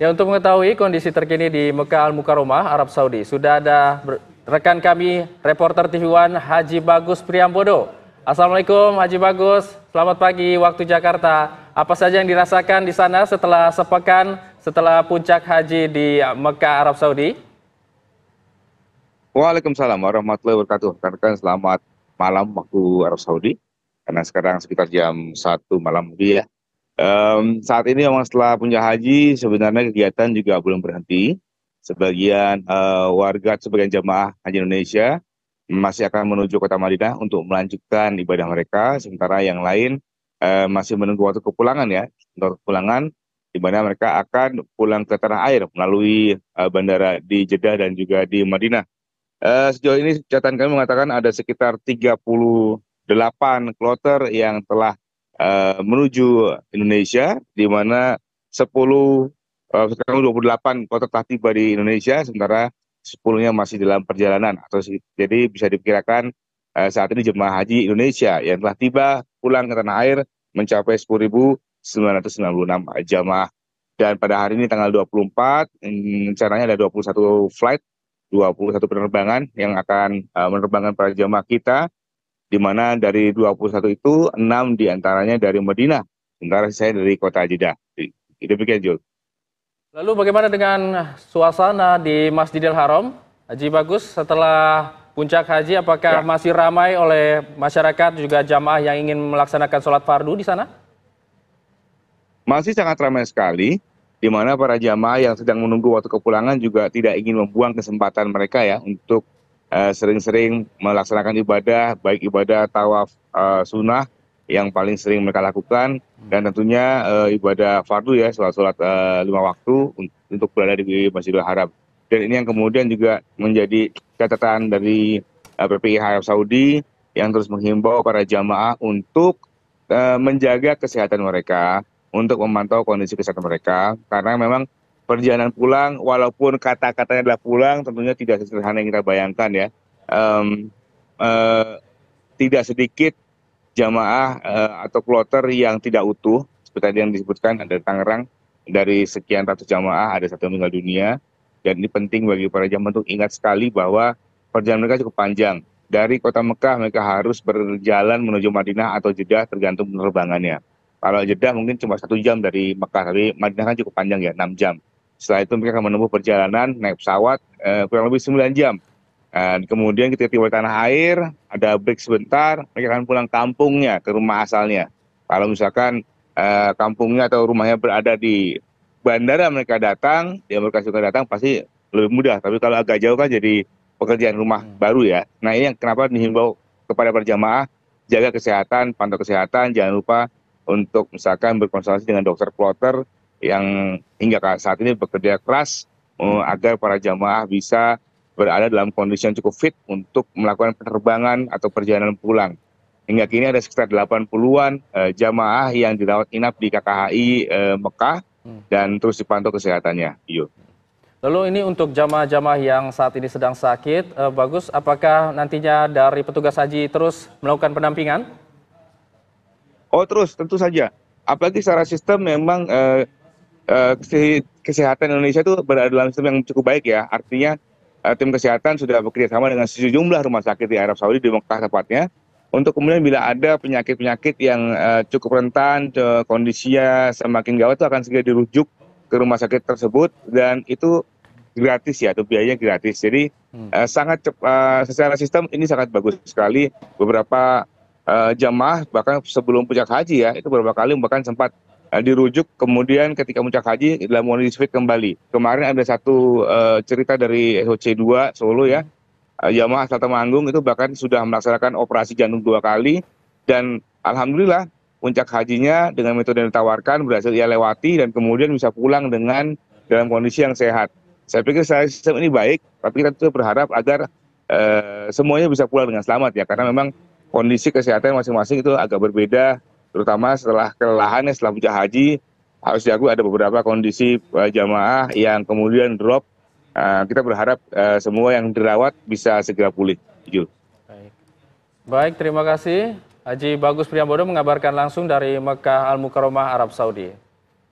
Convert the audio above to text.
Ya, untuk mengetahui kondisi terkini di Mekah Al-Mukarramah, Arab Saudi, sudah ada rekan kami, reporter TV One Haji Bagus Priambodo. Assalamualaikum Haji Bagus, selamat pagi waktu Jakarta. Apa saja yang dirasakan di sana setelah sepekan setelah puncak haji di Mekah, Arab Saudi? Waalaikumsalam warahmatullahi wabarakatuh. Rekan-rekan, selamat malam waktu Arab Saudi. Karena sekarang sekitar jam 1 malam ya. Saat ini memang setelah puncak haji, sebenarnya kegiatan juga belum berhenti. Sebagian warga, sebagian jamaah haji Indonesia masih akan menuju kota Madinah untuk melanjutkan ibadah mereka. Sementara yang lain masih menunggu waktu kepulangan ya. Untuk kepulangan, di mana mereka akan pulang ke tanah air melalui bandara di Jeddah dan juga di Madinah. Sejauh ini catatan kami mengatakan ada sekitar 38 kloter yang telah menuju Indonesia, di mana 28 kloter telah tiba di Indonesia, sementara 10-nya masih dalam perjalanan. Jadi bisa diperkirakan saat ini jemaah haji Indonesia yang telah tiba pulang ke tanah air mencapai 10.996 jamaah. Dan pada hari ini tanggal 24, rencananya ada 21 flight, 21 penerbangan yang akan menerbangkan para jamaah kita, di mana dari 21 itu 6 diantaranya dari Madinah, sementara saya dari kota Jeddah. Demikian, Jul. Lalu bagaimana dengan suasana di Masjidil Haram? Haji Bagus, setelah puncak haji, apakah Ya, masih ramai oleh masyarakat juga jamaah yang ingin melaksanakan sholat fardu di sana? masih sangat ramai sekali, di mana para jamaah yang sedang menunggu waktu kepulangan juga tidak ingin membuang kesempatan mereka ya untuk sering-sering melaksanakan ibadah, baik ibadah tawaf sunnah yang paling sering mereka lakukan, dan tentunya ibadah fardu ya, sholat-sholat 5 waktu untuk berada di Masjidil Haram. Dan ini yang kemudian juga menjadi catatan dari PPI Arab Saudi yang terus menghimbau para jamaah untuk menjaga kesehatan mereka, untuk memantau kondisi kesehatan mereka, karena memang perjalanan pulang, walaupun kata-katanya adalah pulang, tentunya tidak sesederhana yang kita bayangkan ya. Em, eh, Tidak sedikit jamaah atau kloter yang tidak utuh, seperti tadi yang disebutkan ada Tangerang, dari sekian ratus jamaah ada satu yang meninggal dunia. Dan ini penting bagi para jamaah untuk ingat sekali bahwa perjalanan mereka cukup panjang. Dari kota Mekah mereka harus berjalan menuju Madinah atau Jeddah, tergantung penerbangannya. Kalau Jeddah mungkin cuma 1 jam dari Mekah, tapi Madinah kan cukup panjang ya, 6 jam. Setelah itu mereka akan menempuh perjalanan naik pesawat kurang lebih 9 jam. Dan kemudian ketika tiba di tanah air, ada break sebentar, mereka akan pulang kampungnya, ke rumah asalnya. Kalau misalkan kampungnya atau rumahnya berada di bandara mereka datang, ya mereka suka datang pasti lebih mudah. Tapi kalau agak jauh kan jadi pekerjaan rumah baru ya. Nah, ini yang kenapa dihimbau kepada para jamaah, jaga kesehatan, pantau kesehatan, jangan lupa untuk misalkan berkonsultasi dengan dokter kloter yang hingga saat ini bekerja keras agar para jamaah bisa berada dalam kondisi yang cukup fit untuk melakukan penerbangan atau perjalanan pulang. Hingga kini ada sekitar 80-an jamaah yang dirawat inap di KKHI Mekah dan terus dipantau kesehatannya. Iyo. Lalu ini untuk jamaah-jamaah yang saat ini sedang sakit, Bagus, apakah nantinya dari petugas haji terus melakukan pendampingan? Oh, terus tentu saja. Apalagi secara sistem memang kesehatan Indonesia itu berada dalam sistem yang cukup baik ya. Artinya tim kesehatan sudah bekerja sama dengan sejumlah rumah sakit di Arab Saudi, di Mekah tepatnya, untuk kemudian bila ada penyakit-penyakit yang cukup rentan, kondisinya semakin gawat, itu akan segera dirujuk ke rumah sakit tersebut, dan itu gratis ya, atau biayanya gratis. Jadi sangat secara sistem ini sangat bagus sekali. Beberapa jamaah bahkan sebelum puncak haji ya, itu beberapa kali bahkan sempat dirujuk, kemudian ketika puncak haji dalam kondisi fit kembali. Kemarin ada satu cerita dari SOC2 Solo ya, jamaah asal Temanggung itu bahkan sudah melaksanakan operasi jantung 2 kali, dan alhamdulillah puncak hajinya dengan metode yang ditawarkan berhasil ia lewati, dan kemudian bisa pulang dengan dalam kondisi yang sehat. Saya pikir sistem ini baik, tapi kita tuh berharap agar semuanya bisa pulang dengan selamat ya, karena memang kondisi kesehatan masing-masing itu agak berbeda, terutama setelah kelelahannya setelah puncak haji. Harus diakui ada beberapa kondisi jamaah yang kemudian drop. Kita berharap semua yang dirawat bisa segera pulih. Baik. Baik, terima kasih. Haji Bagus Priambodo mengabarkan langsung dari Mekah Al-Mukarramah, Arab Saudi.